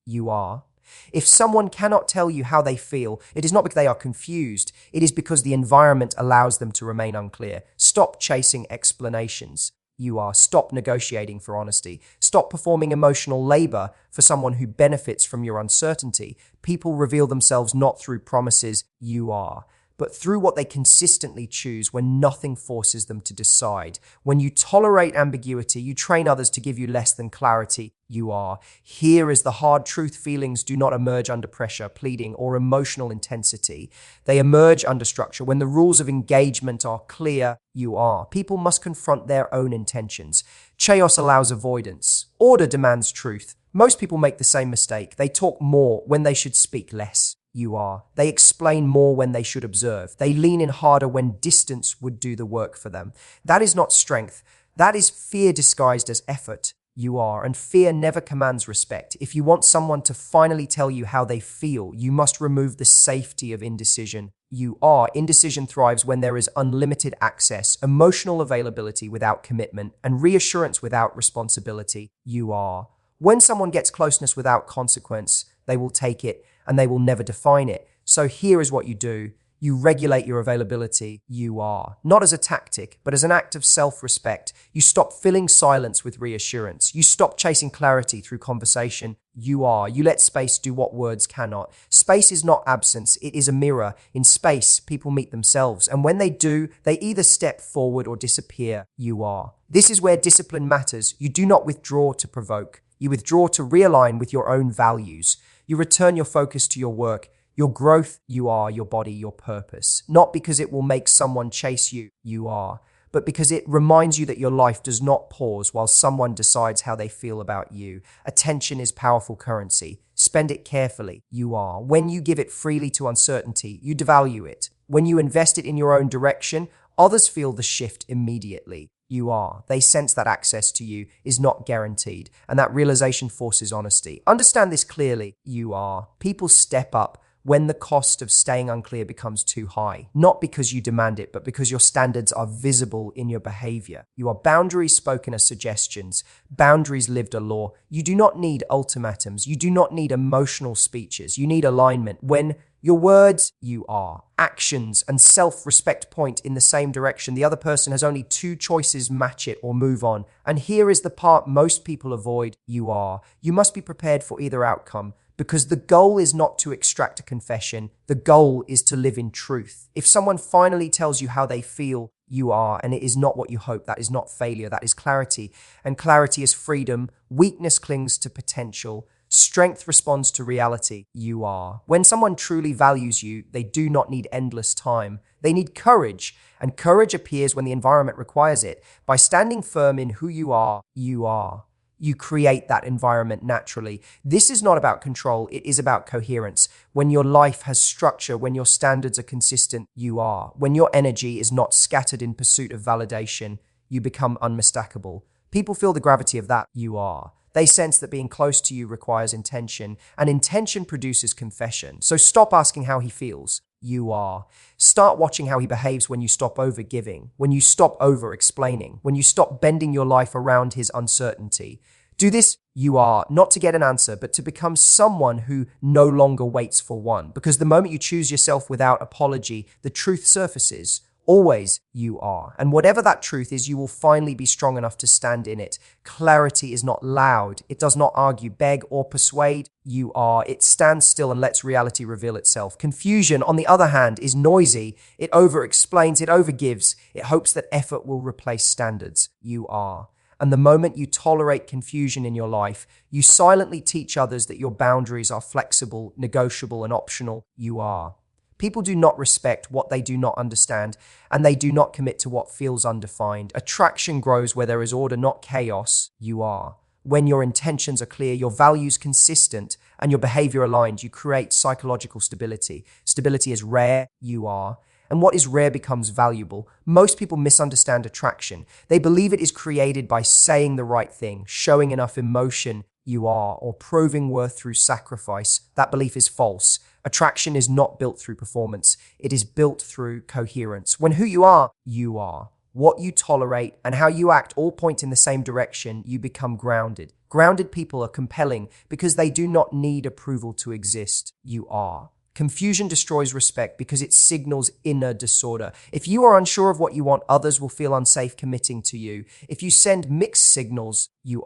you are. If someone cannot tell you how they feel, it is not because they are confused. It is because the environment allows them to remain unclear. Stop chasing explanations. You are. Stop negotiating for honesty. Stop performing emotional labor for someone who benefits from your uncertainty. People reveal themselves not through promises, you are, but through what they consistently choose when nothing forces them to decide. When you tolerate ambiguity, you train others to give you less than clarity, you are. Here is the hard truth: feelings do not emerge under pressure, pleading, or emotional intensity. They emerge under structure. When the rules of engagement are clear, you are. People must confront their own intentions. Chaos allows avoidance. Order demands truth. Most people make the same mistake. They talk more when they should speak less. You are. They explain more when they should observe. They lean in harder when distance would do the work for them. That is not strength. That is fear disguised as effort. You are. And fear never commands respect. If you want someone to finally tell you how they feel, you must remove the safety of indecision. You are. Indecision thrives when there is unlimited access, emotional availability without commitment, and reassurance without responsibility. You are. When someone gets closeness without consequence, they will take it and they will never define it. So here is what you do. You regulate your availability, you are. Not as a tactic, but as an act of self-respect. You stop filling silence with reassurance. You stop chasing clarity through conversation, you are. You let space do what words cannot. Space is not absence, it is a mirror. In space, people meet themselves. And when they do, they either step forward or disappear, you are. This is where discipline matters. You do not withdraw to provoke. You withdraw to realign with your own values. You return your focus to your work, your growth, you are, your body, your purpose. Not because it will make someone chase you, you are, but because it reminds you that your life does not pause while someone decides how they feel about you. Attention is powerful currency. Spend it carefully, you are. When you give it freely to uncertainty, you devalue it. When you invest it in your own direction, others feel the shift immediately. You are. They sense that access to you is not guaranteed, and that realization forces honesty. Understand this clearly. You are. People step up when the cost of staying unclear becomes too high, not because you demand it, but because your standards are visible in your behavior. You are. Boundaries spoken as suggestions, boundaries lived a law. You do not need ultimatums. You do not need emotional speeches. You need alignment. When your words, you are, actions and self-respect point in the same direction, the other person has only two choices: match it or move on. And here is the part most people avoid, you are. You must be prepared for either outcome, because the goal is not to extract a confession. The goal is to live in truth. If someone finally tells you how they feel, you are, and it is not what you hope, that is not failure, that is clarity. And clarity is freedom. Weakness clings to potential. Strength responds to reality, you are. When someone truly values you, they do not need endless time. They need courage, and courage appears when the environment requires it. By standing firm in who you are, you are. You create that environment naturally. This is not about control, it is about coherence. When your life has structure, when your standards are consistent, you are. When your energy is not scattered in pursuit of validation, you become unmistakable. People feel the gravity of that, you are. They sense that being close to you requires intention, and intention produces confession. So stop asking how he feels. You are. Start watching how he behaves when you stop over-giving, when you stop over-explaining, when you stop bending your life around his uncertainty. Do this, you are, not to get an answer, but to become someone who no longer waits for one. Because the moment you choose yourself without apology, the truth surfaces. Always, you are. And whatever that truth is, you will finally be strong enough to stand in it. Clarity is not loud. It does not argue, beg, or persuade. You are. It stands still and lets reality reveal itself. Confusion, on the other hand, is noisy. It over-explains, it over-gives. It hopes that effort will replace standards. You are. And the moment you tolerate confusion in your life, you silently teach others that your boundaries are flexible, negotiable, and optional. You are. People do not respect what they do not understand, and they do not commit to what feels undefined. Attraction grows where there is order, not chaos. You are. When your intentions are clear, your values consistent, and your behavior aligned, you create psychological stability. Stability is rare. You are. And what is rare becomes valuable. Most people misunderstand attraction. They believe it is created by saying the right thing, showing enough emotion, you are, or proving worth through sacrifice. That belief is false. Attraction is not built through performance. It is built through coherence. When who you are, you are. what you tolerate, and how you act all point in the same direction, you become grounded. Grounded people are compelling because they do not need approval to exist. You are. Confusion destroys respect because it signals inner disorder. If you are unsure of what you want, others will feel unsafe committing to you. If you send mixed signals, you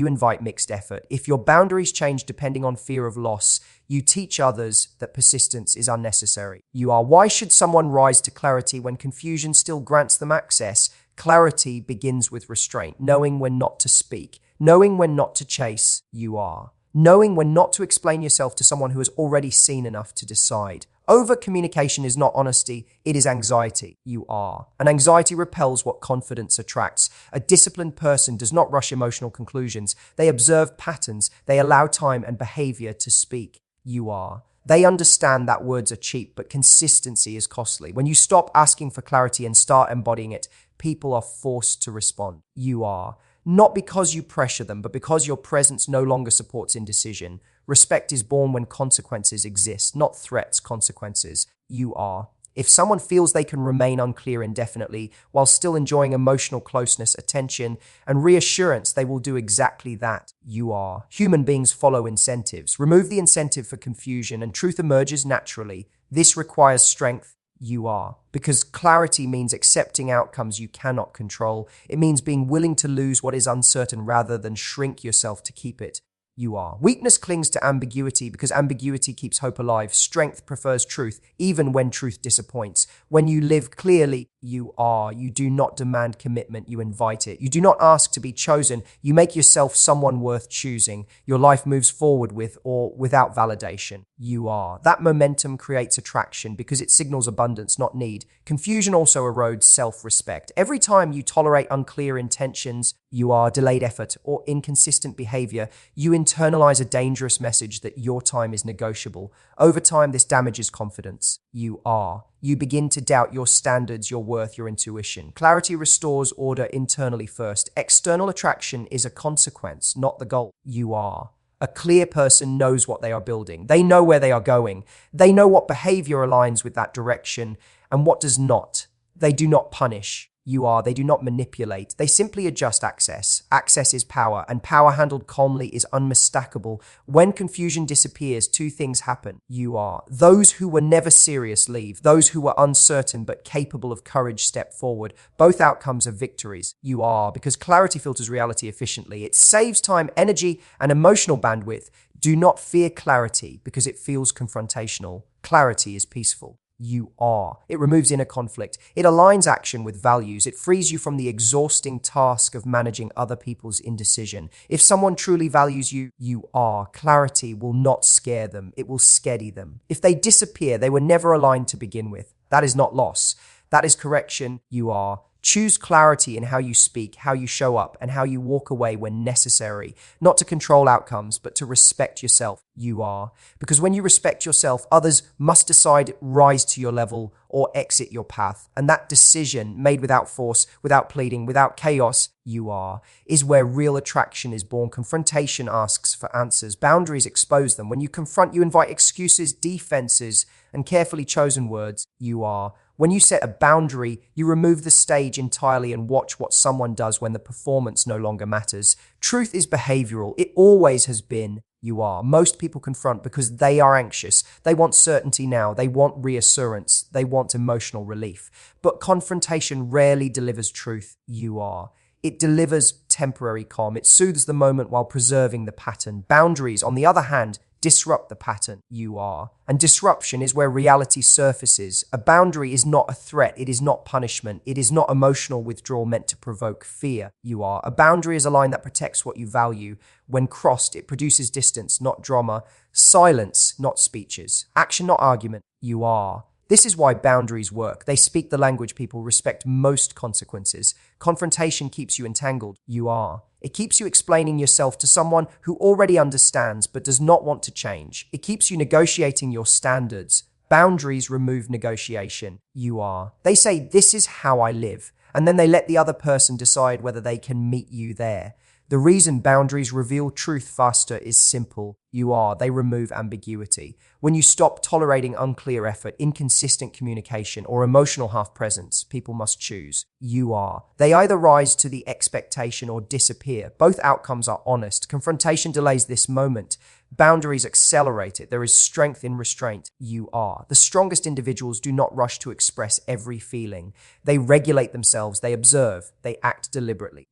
invite mixed effort. If your boundaries change depending on fear of loss, you teach others that persistence is unnecessary. You are. Why should someone rise to clarity when confusion still grants them access? Clarity begins with restraint, knowing when not to speak, knowing when not to chase. You are. Knowing when not to explain yourself to someone who has already seen enough to decide. Over-communication is not honesty, it is anxiety. You are. And anxiety repels what confidence attracts. A disciplined person does not rush emotional conclusions. They observe patterns. They allow time and behavior to speak. You are. They understand that words are cheap, but consistency is costly. When you stop asking for clarity and start embodying it, people are forced to respond. You are. Not because you pressure them, but because your presence no longer supports indecision. Respect is born when consequences exist, not threats, consequences. You are. If someone feels they can remain unclear indefinitely while still enjoying emotional closeness, attention, and reassurance, they will do exactly that. You are. Human beings follow incentives. Remove the incentive for confusion and truth emerges naturally. This requires strength. You are. Because clarity means accepting outcomes you cannot control. It means being willing to lose what is uncertain rather than shrink yourself to keep it. You are. Weakness clings to ambiguity because ambiguity keeps hope alive. Strength prefers truth, even when truth disappoints. When you live clearly, you are. You do not demand commitment, you invite it. You do not ask to be chosen. You make yourself someone worth choosing. Your life moves forward with or without validation. You are. That momentum creates attraction because it signals abundance, not need. Confusion also erodes self-respect. Every time you tolerate unclear intentions, you are delayed effort or inconsistent behavior, you internalize a dangerous message that your time is negotiable. Over time, this damages confidence. You are. You begin to doubt your standards, your worth, your intuition. Clarity restores order internally first. External attraction is a consequence, not the goal. You are. A clear person knows what they are building. They know where they are going. They know what behavior aligns with that direction and what does not. They do not punish. You are. They do not manipulate. They simply adjust access. Access is power, and power handled calmly is unmistakable. When confusion disappears, two things happen. You are. Those who were never serious leave. Those who were uncertain but capable of courage step forward. Both outcomes are victories. You are. Because clarity filters reality efficiently. It saves time, energy, and emotional bandwidth. Do not fear clarity because it feels confrontational. Clarity is peaceful. You are. It removes inner conflict. It aligns action with values. It frees you from the exhausting task of managing other people's indecision. If someone truly values you, you are. Clarity will not scare them. It will steady them. If they disappear, they were never aligned to begin with. That is not loss. That is correction. You are. Choose clarity in how you speak, how you show up, and how you walk away when necessary. Not to control outcomes, but to respect yourself. You are. Because when you respect yourself, others must decide rise to your level or exit your path. And that decision, made without force, without pleading, without chaos, you are, is where real attraction is born. Confrontation asks for answers. Boundaries expose them. When you confront, you invite excuses, defenses, and carefully chosen words. You are. When you set a boundary, you remove the stage entirely and watch what someone does when the performance no longer matters. Truth is behavioral. It always has been. You are. Most people confront because they are anxious. They want certainty now. They want reassurance. They want emotional relief. But confrontation rarely delivers truth. You are. It delivers temporary calm. It soothes the moment while preserving the pattern. Boundaries, on the other hand, disrupt the pattern. You are. And disruption is where reality surfaces. A boundary is not a threat. It is not punishment. It is not emotional withdrawal meant to provoke fear. You are. A boundary is a line that protects what you value. When crossed, it produces distance, not drama. Silence, not speeches. Action, not argument. You are. This is why boundaries work. They speak the language people respect most consequences. Confrontation keeps you entangled. You are. It keeps you explaining yourself to someone who already understands but does not want to change. It keeps you negotiating your standards. Boundaries remove negotiation. You are. They say, this is how I live. And then they let the other person decide whether they can meet you there. The reason boundaries reveal truth faster is simple. They remove ambiguity. When you stop tolerating unclear effort, inconsistent communication, or emotional half-presence, people must choose. They either rise to the expectation or disappear. Both outcomes are honest. Confrontation delays this moment. Boundaries accelerate it. There is strength in restraint. The strongest individuals do not rush to express every feeling. They regulate themselves. They observe. They act deliberately.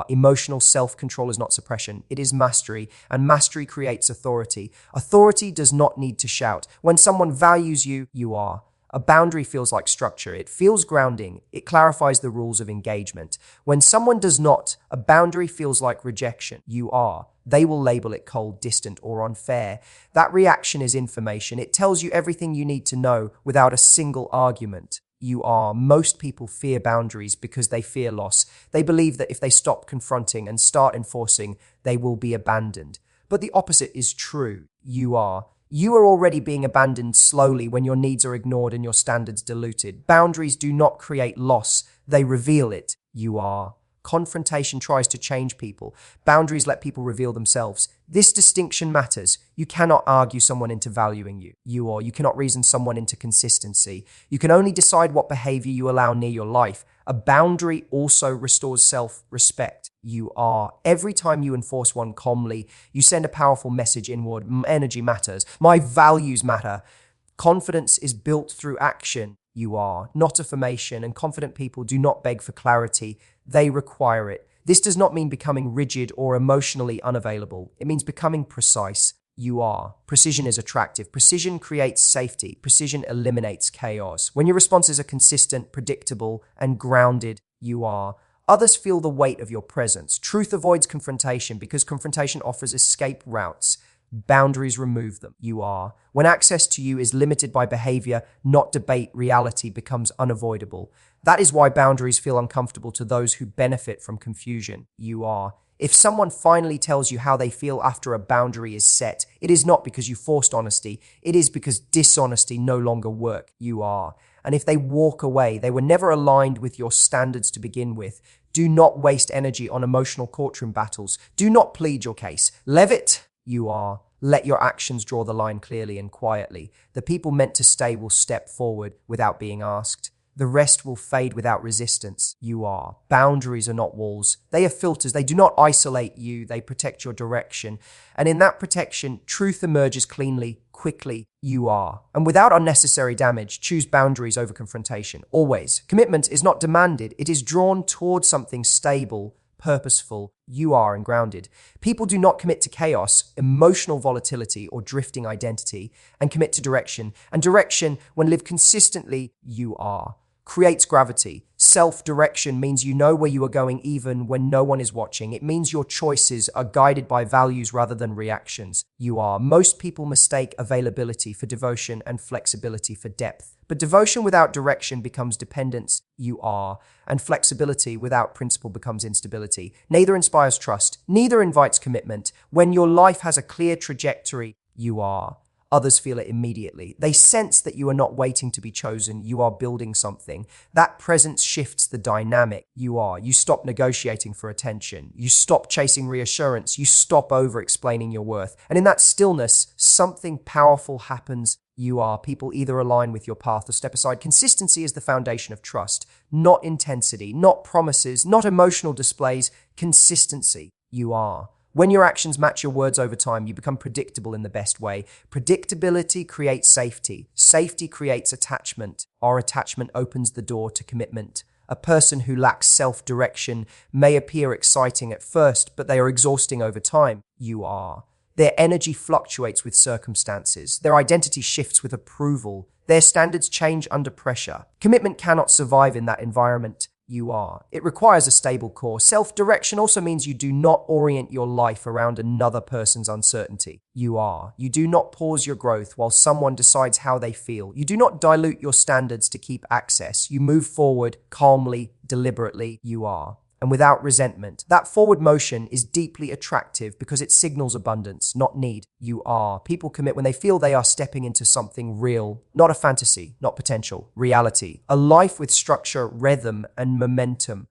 Emotional self-control is not suppression. It is mastery, and mastery creates authority. Authority does not need to shout. When someone values you. A boundary feels like structure. It feels grounding. It clarifies the rules of engagement. When someone does not, a boundary feels like rejection. They will label it cold, distant, or unfair. That reaction is information. It tells you everything you need to know without a single argument. Most people fear boundaries because they fear loss. They believe that if they stop confronting and start enforcing, they will be abandoned. But the opposite is true. You are already being abandoned slowly when your needs are ignored and your standards diluted. Boundaries do not create loss. They reveal it. Confrontation tries to change people. Boundaries let people reveal themselves. This distinction matters. You cannot argue someone into valuing you. You cannot reason someone into consistency. You can only decide what behavior you allow near your life. A boundary also restores self-respect. Every time you enforce one calmly, you send a powerful message inward. Energy matters. My values matter. Confidence is built through action. Not affirmation, and confident people do not beg for clarity. They require it. This does not mean becoming rigid or emotionally unavailable. It means becoming precise. Precision is attractive. Precision creates safety. Precision eliminates chaos. When your responses are consistent, predictable, and grounded, others feel the weight of your presence. Truth avoids confrontation because confrontation offers escape routes. Boundaries remove them. When access to you is limited by behavior, not debate, reality becomes unavoidable. That is why boundaries feel uncomfortable to those who benefit from confusion. If someone finally tells you how they feel after a boundary is set, it is not because you forced honesty. It is because dishonesty no longer works. And if they walk away, they were never aligned with your standards to begin with. Do not waste energy on emotional courtroom battles. Do not plead your case. Levitt. Let your actions draw the line clearly and quietly. The people meant to stay will step forward without being asked. The rest will fade without resistance. Boundaries are not walls. They are filters. They do not isolate you. They protect your direction. And in that protection, truth emerges cleanly, quickly. And without unnecessary damage, choose boundaries over confrontation. Always. Commitment is not demanded. It is drawn towards something stable, purposeful, and grounded. People do not commit to chaos, emotional volatility, or drifting identity, and commit to direction. And direction, when lived consistently, creates gravity. Self-direction means you know where you are going even when no one is watching. It means your choices are guided by values rather than reactions. Most people mistake availability for devotion and flexibility for depth. But devotion without direction becomes dependence. And flexibility without principle becomes instability. Neither inspires trust. Neither invites commitment. When your life has a clear trajectory, others feel it immediately. They sense that you are not waiting to be chosen. You are building something. That presence shifts the dynamic. You stop negotiating for attention. You stop chasing reassurance. You stop over-explaining your worth. And in that stillness, something powerful happens. People either align with your path or step aside. Consistency is the foundation of trust, not intensity, not promises, not emotional displays. Consistency. When your actions match your words over time, you become predictable in the best way. Predictability creates safety. Safety creates attachment. Our attachment opens the door to commitment. A person who lacks self-direction may appear exciting at first, but they are exhausting over time. Their energy fluctuates with circumstances. Their identity shifts with approval. Their standards change under pressure. Commitment cannot survive in that environment. It requires a stable core. Self-direction also means you do not orient your life around another person's uncertainty. You do not pause your growth while someone decides how they feel. You do not dilute your standards to keep access. You move forward calmly, deliberately. And without resentment. That forward motion is deeply attractive because it signals abundance, not need. People commit when they feel they are stepping into something real, not a fantasy, not potential, reality. A life with structure, rhythm, and momentum.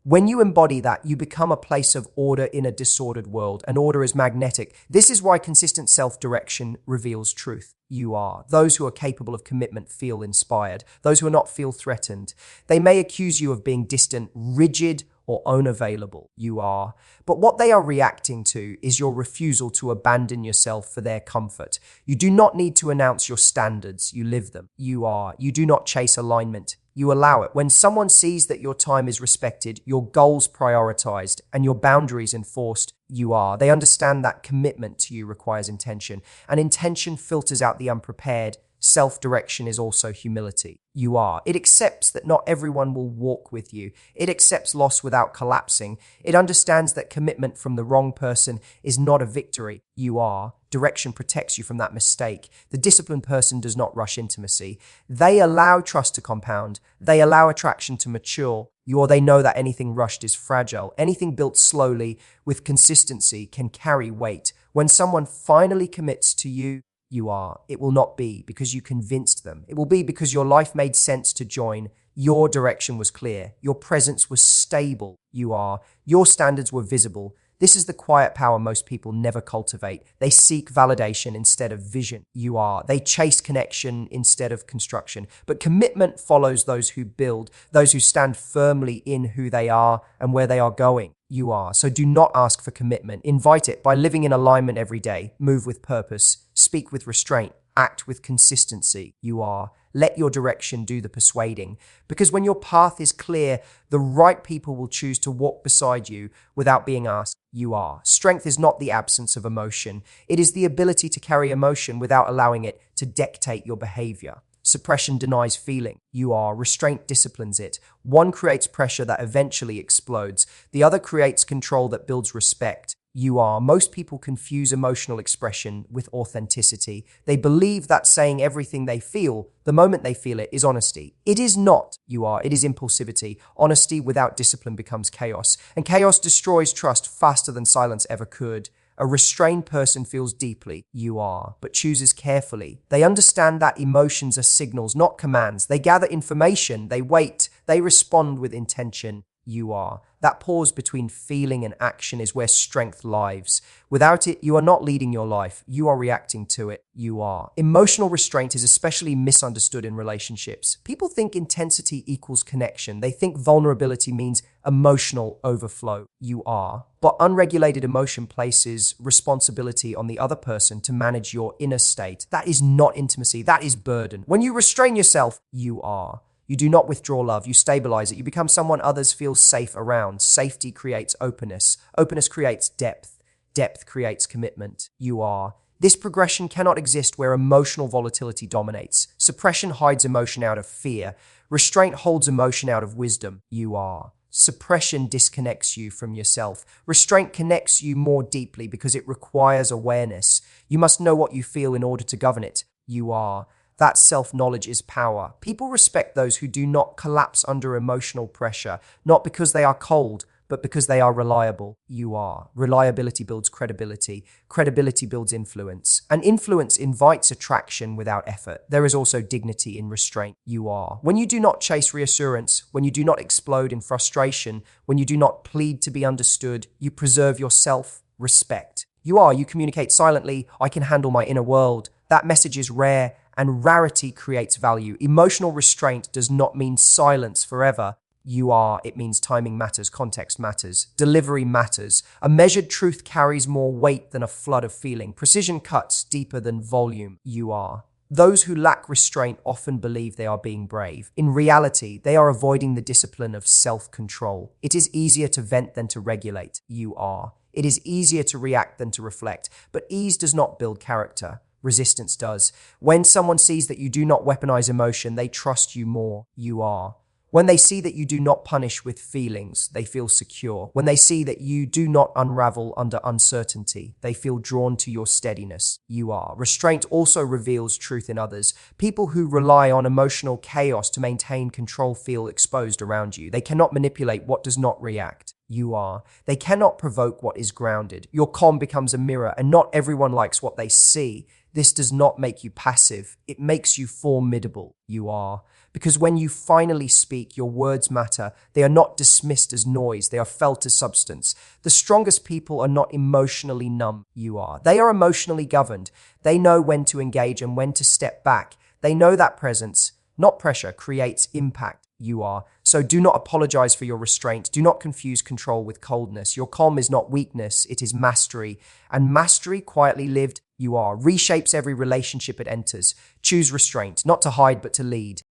When you embody that, you become a place of order in a disordered world, and order is magnetic. This is why consistent self-direction reveals truth. You are. Those who are capable of commitment feel inspired. Those who are not feel threatened. They may accuse you of being distant, rigid, or unavailable. You are. But what they are reacting to is your refusal to abandon yourself for their comfort. You do not need to announce your standards. You live them. You are. You do not chase alignment. You allow it. When someone sees that your time is respected, your goals prioritized, and your boundaries enforced, you are. They understand that commitment to you requires intention, and intention filters out the unprepared. Self-direction is also humility. You are. It accepts that not everyone will walk with you. It accepts loss without collapsing. It understands that commitment from the wrong person is not a victory. You are. Direction protects you from that mistake. The disciplined person does not rush intimacy. They allow trust to compound. They allow attraction to mature. They know that anything rushed is fragile. Anything built slowly with consistency can carry weight. When someone finally commits to you, you are. It will not be because you convinced them. It will be because your life made sense to join. Your direction was clear. Your presence was stable. You are. Your standards were visible. This is the quiet power most people never cultivate. They seek validation instead of vision. You are. They chase connection instead of construction. But commitment follows those who build, those who stand firmly in who they are and where they are going. You are. So do not ask for commitment. Invite it by living in alignment every day. Move with purpose. Speak with restraint. Act with consistency. You are. Let your direction do the persuading. Because when your path is clear, the right people will choose to walk beside you without being asked. You are. Strength is not the absence of emotion. It is the ability to carry emotion without allowing it to dictate your behavior. Suppression denies feeling. You are. Restraint disciplines it. One creates pressure that eventually explodes. The other creates control that builds respect. You are. Most people confuse emotional expression with authenticity. They believe that saying everything they feel, the moment they feel it, is honesty. It is not. You are. It is impulsivity. Honesty without discipline becomes chaos. And chaos destroys trust faster than silence ever could. A restrained person feels deeply, you are, but chooses carefully. They understand that emotions are signals, not commands. They gather information, they wait, they respond with intention, you are. That pause between feeling and action is where strength lives. Without it, you are not leading your life. You are reacting to it. You are. Emotional restraint is especially misunderstood in relationships. People think intensity equals connection. They think vulnerability means emotional overflow. You are. But unregulated emotion places responsibility on the other person to manage your inner state. That is not intimacy. That is burden. When you restrain yourself, you are. You do not withdraw love, you stabilize it. You become someone others feel safe around. Safety creates openness. Openness creates depth. Depth creates commitment. You are. This progression cannot exist where emotional volatility dominates. Suppression hides emotion out of fear. Restraint holds emotion out of wisdom. You are. Suppression disconnects you from yourself. Restraint connects you more deeply because it requires awareness. You must know what you feel in order to govern it. You are. That self-knowledge is power. People respect those who do not collapse under emotional pressure, not because they are cold, but because they are reliable. You are. Reliability builds credibility. Credibility builds influence. And influence invites attraction without effort. There is also dignity in restraint. You are. When you do not chase reassurance, when you do not explode in frustration, when you do not plead to be understood, you preserve your self-respect. You are. You communicate silently. I can handle my inner world. That message is rare, and rarity creates value. Emotional restraint does not mean silence forever. You are. It means timing matters, context matters, delivery matters. A measured truth carries more weight than a flood of feeling. Precision cuts deeper than volume. You are. Those who lack restraint often believe they are being brave. In reality, they are avoiding the discipline of self-control. It is easier to vent than to regulate. You are. It is easier to react than to reflect. But ease does not build character. Resistance does. When someone sees that you do not weaponize emotion, they trust you more. You are. When they see that you do not punish with feelings, they feel secure. When they see that you do not unravel under uncertainty, they feel drawn to your steadiness. You are. Restraint also reveals truth in others. People who rely on emotional chaos to maintain control feel exposed around you. They cannot manipulate what does not react. You are. They cannot provoke what is grounded. Your calm becomes a mirror, and not everyone likes what they see. This does not make you passive. It makes you formidable. You are. Because when you finally speak, your words matter. They are not dismissed as noise. They are felt as substance. The strongest people are not emotionally numb. You are. They are emotionally governed. They know when to engage and when to step back. They know that presence, not pressure, creates impact. You are. So do not apologize for your restraint. Do not confuse control with coldness. Your calm is not weakness. It is mastery. And mastery, quietly lived, you are, reshapes every relationship it enters. Choose restraint, not to hide, but to lead.